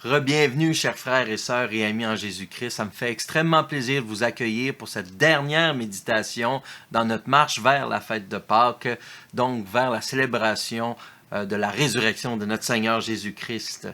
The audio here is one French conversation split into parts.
Rebienvenue, chers frères et sœurs et amis en Jésus-Christ. Ça me fait extrêmement plaisir de vous accueillir pour cette dernière méditation dans notre marche vers la fête de Pâques, donc vers la célébration de la résurrection de notre Seigneur Jésus-Christ.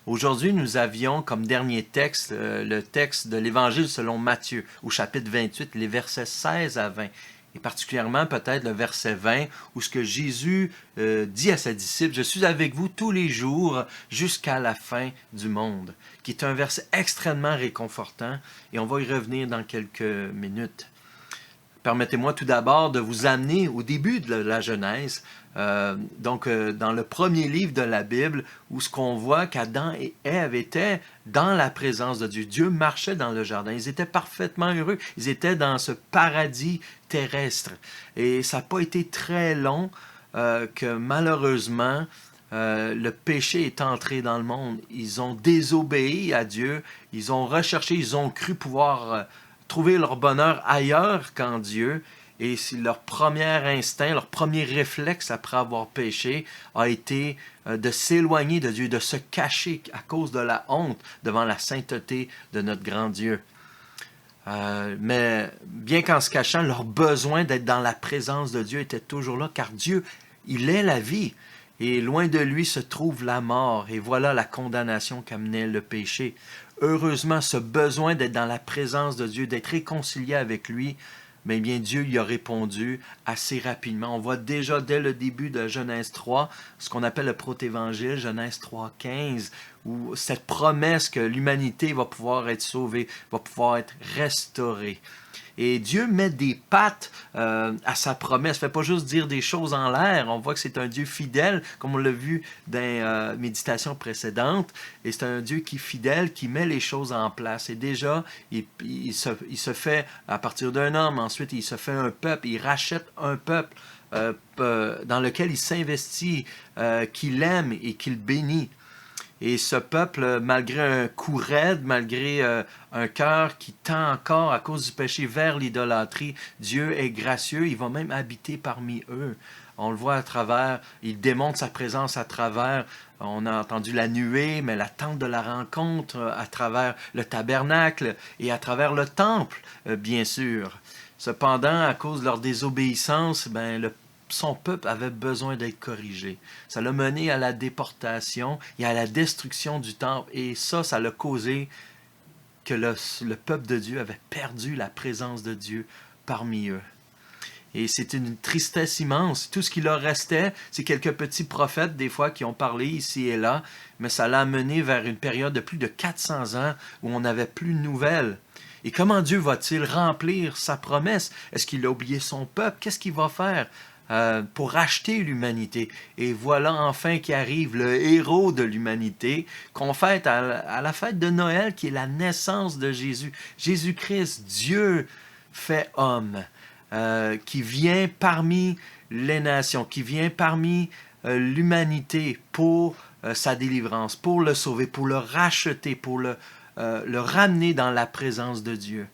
Aujourd'hui, nous avions comme dernier texte le texte de l'Évangile selon Matthieu, au chapitre 28, les versets 16 à 20. Et particulièrement peut-être le verset 20, où ce que Jésus dit à ses disciples, « Je suis avec vous tous les jours jusqu'à la fin du monde », qui est un verset extrêmement réconfortant, et on va y revenir dans quelques minutes. Permettez-moi tout d'abord de vous amener au début de la Genèse, dans le premier livre de la Bible, où ce qu'on voit qu'Adam et Ève étaient dans la présence de Dieu. Dieu marchait dans le jardin. Ils étaient parfaitement heureux. Ils étaient dans ce paradis terrestre. Et ça n'a pas été très long que malheureusement, le péché est entré dans le monde. Ils ont désobéi à Dieu. Ils ont recherché, ils ont cru pouvoir trouver leur bonheur ailleurs qu'en Dieu. Et leur premier instinct, leur premier réflexe après avoir péché a été de s'éloigner de Dieu, de se cacher à cause de la honte devant la sainteté de notre grand Dieu. Mais bien qu'en se cachant, leur besoin d'être dans la présence de Dieu était toujours là, car Dieu, il est la vie. Et loin de lui se trouve la mort. Et voilà la condamnation qu'amenait le péché. Heureusement, ce besoin d'être dans la présence de Dieu, d'être réconcilié avec lui, mais bien Dieu y a répondu assez rapidement. On voit déjà dès le début de Genèse 3, ce qu'on appelle le protévangile, Genèse 3,15, où cette promesse que l'humanité va pouvoir être sauvée, va pouvoir être restaurée. Et Dieu met des pattes à sa promesse. Il ne fait pas juste dire des choses en l'air. On voit que c'est un Dieu fidèle, comme on l'a vu dans les méditations précédentes. Et c'est un Dieu qui est fidèle, qui met les choses en place. Et déjà, il se fait, à partir d'un homme, ensuite il se fait un peuple, il rachète un peuple dans lequel il s'investit, qu'il aime et qu'il bénit. Et ce peuple, malgré un cou raide, malgré un cœur qui tend encore à cause du péché vers l'idolâtrie, Dieu est gracieux, il va même habiter parmi eux. On le voit à travers, il démontre sa présence à travers, on a entendu la nuée, mais la tente de la rencontre, à travers le tabernacle et à travers le temple, bien sûr. Cependant, à cause de leur désobéissance, son peuple avait besoin d'être corrigé. Ça l'a mené à la déportation et à la destruction du temple. Et ça l'a causé que le peuple de Dieu avait perdu la présence de Dieu parmi eux. Et c'est une tristesse immense. Tout ce qui leur restait, c'est quelques petits prophètes, des fois, qui ont parlé ici et là, mais ça l'a mené vers une période de plus de 400 ans où on n'avait plus de nouvelles. Et comment Dieu va-t-il remplir sa promesse? Est-ce qu'il a oublié son peuple? Qu'est-ce qu'il va faire pour racheter l'humanité? Et voilà enfin qu'arrive le héros de l'humanité, qu'on fête à la fête de Noël, qui est la naissance de Jésus. Jésus-Christ, Dieu fait homme, qui vient parmi les nations, qui vient parmi l'humanité pour sa délivrance, pour le sauver, pour le racheter, pour le ramener dans la présence de Dieu.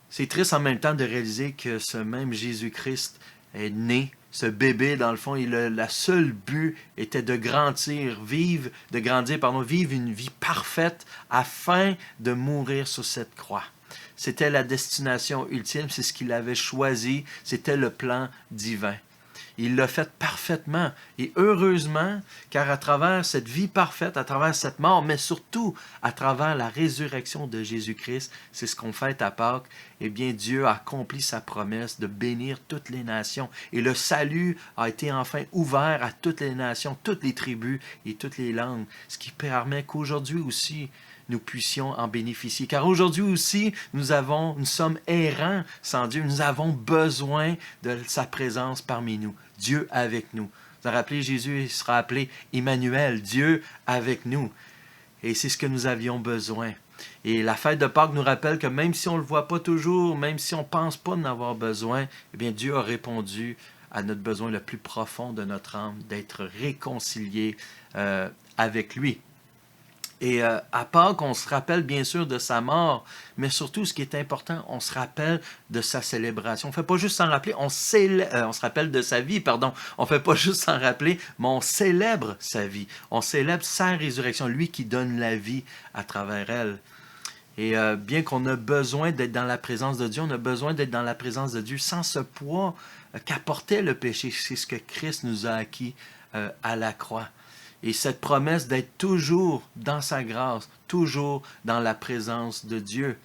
C'est triste en même temps de réaliser que ce même Jésus-Christ est né. Ce bébé, dans le fond, la seule but était de grandir, vivre une vie parfaite afin de mourir sur cette croix. C'était la destination ultime, c'est ce qu'il avait choisi, c'était le plan divin. Il l'a fait parfaitement et heureusement, car à travers cette vie parfaite, à travers cette mort, mais surtout à travers la résurrection de Jésus-Christ, c'est ce qu'on fête à Pâques, eh bien Dieu a accompli sa promesse de bénir toutes les nations. Et le salut a été enfin ouvert à toutes les nations, toutes les tribus et toutes les langues, ce qui permet qu'aujourd'hui aussi, nous puissions en bénéficier. Car aujourd'hui aussi, nous sommes errants sans Dieu. Nous avons besoin de sa présence parmi nous. Dieu avec nous. Vous vous rappelez, Jésus sera appelé Emmanuel, Dieu avec nous. Et c'est ce que nous avions besoin. Et la fête de Pâques nous rappelle que même si on ne le voit pas toujours, même si on ne pense pas d'en avoir besoin, eh bien Dieu a répondu à notre besoin le plus profond de notre âme, d'être réconcilié avec lui. Et à Pâques, on se rappelle bien sûr de sa mort, mais surtout, ce qui est important, on se rappelle de sa célébration. On ne fait pas juste s'en rappeler, on se rappelle de sa vie, pardon. On ne fait pas juste s'en rappeler, mais on célèbre sa vie. On célèbre sa résurrection, lui qui donne la vie à travers elle. Et bien qu'on a besoin d'être dans la présence de Dieu, on a besoin d'être dans la présence de Dieu sans ce poids qu'apportait le péché. C'est ce que Christ nous a acquis à la croix. Et cette promesse d'être toujours dans sa grâce, toujours dans la présence de Dieu.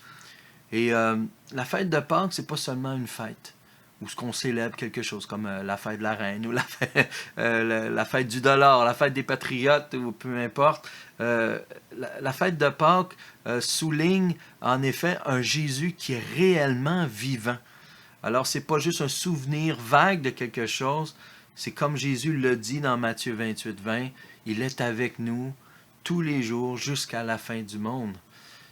Et la fête de Pâques, c'est pas seulement une fête où ce qu'on célèbre quelque chose comme la fête de la reine ou la fête du dollar, la fête des patriotes ou peu importe. La fête de Pâques souligne en effet un Jésus qui est réellement vivant. Alors, c'est pas juste un souvenir vague de quelque chose, c'est comme Jésus le dit dans Matthieu 28, 20, il est avec nous tous les jours jusqu'à la fin du monde.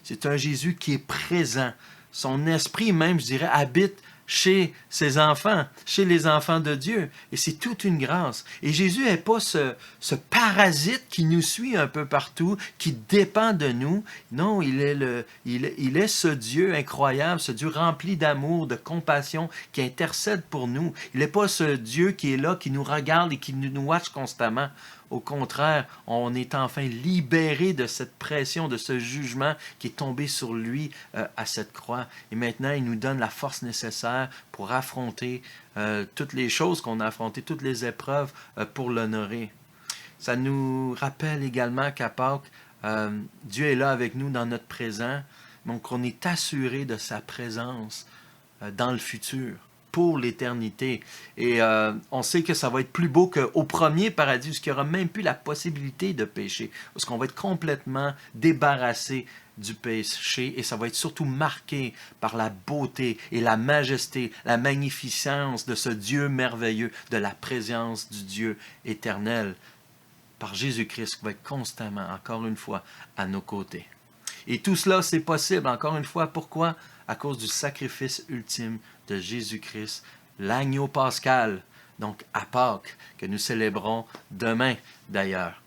C'est un Jésus qui est présent. Son esprit même, je dirais, habite chez ses enfants, chez les enfants de Dieu. Et c'est toute une grâce. Et Jésus n'est pas ce parasite qui nous suit un peu partout, qui dépend de nous. Non, il est ce Dieu incroyable, ce Dieu rempli d'amour, de compassion, qui intercède pour nous. Il n'est pas ce Dieu qui est là, qui nous regarde et qui nous watch constamment. Au contraire, on est enfin libéré de cette pression, de ce jugement qui est tombé sur lui à cette croix. Et maintenant, il nous donne la force nécessaire pour affronter toutes les choses qu'on a affrontées, toutes les épreuves pour l'honorer. Ça nous rappelle également qu'à Pâques, Dieu est là avec nous dans notre présent, donc on est assuré de sa présence dans le futur, pour l'éternité. Et on sait que ça va être plus beau qu'au premier paradis, où il n'y aura même plus la possibilité de pécher, parce qu'on va être complètement débarrassé du péché, et ça va être surtout marqué par la beauté et la majesté, la magnificence de ce Dieu merveilleux, de la présence du Dieu éternel, par Jésus-Christ, qui va être constamment, encore une fois, à nos côtés. Et tout cela, c'est possible, encore une fois, pourquoi? À cause du sacrifice ultime de Jésus-Christ, l'agneau pascal, donc à Pâques, que nous célébrons demain d'ailleurs.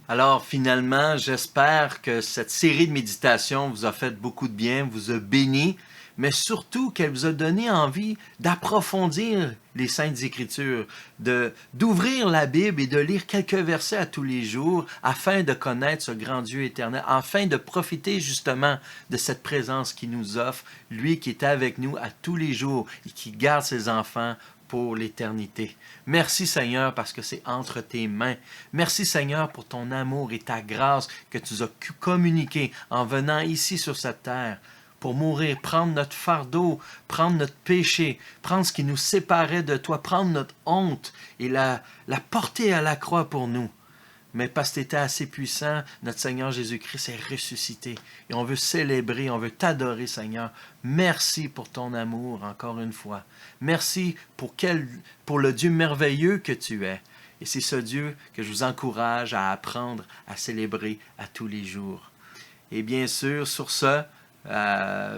Alors finalement, j'espère que cette série de méditations vous a fait beaucoup de bien, vous a béni, mais surtout qu'elle vous a donné envie d'approfondir les Saintes Écritures, d'ouvrir la Bible et de lire quelques versets à tous les jours afin de connaître ce grand Dieu éternel, afin de profiter justement de cette présence qu'il nous offre, lui qui est avec nous à tous les jours et qui garde ses enfants pour l'éternité. Merci Seigneur parce que c'est entre tes mains. Merci Seigneur pour ton amour et ta grâce que tu as communiqué en venant ici sur cette terre pour mourir, prendre notre fardeau, prendre notre péché, prendre ce qui nous séparait de toi, prendre notre honte et la porter à la croix pour nous. Mais parce que tu étais assez puissant, notre Seigneur Jésus-Christ est ressuscité. Et on veut célébrer, on veut t'adorer, Seigneur. Merci pour ton amour, encore une fois. Merci pour le Dieu merveilleux que tu es. Et c'est ce Dieu que je vous encourage à apprendre à célébrer à tous les jours. Et bien sûr, sur ce,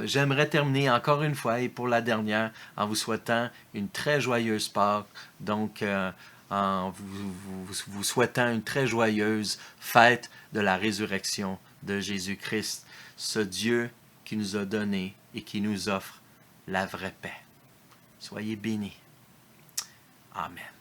j'aimerais terminer encore une fois et pour la dernière en vous souhaitant une très joyeuse Pâques. Donc, en vous souhaitant une très joyeuse fête de la résurrection de Jésus-Christ, ce Dieu qui nous a donné et qui nous offre la vraie paix. Soyez bénis. Amen.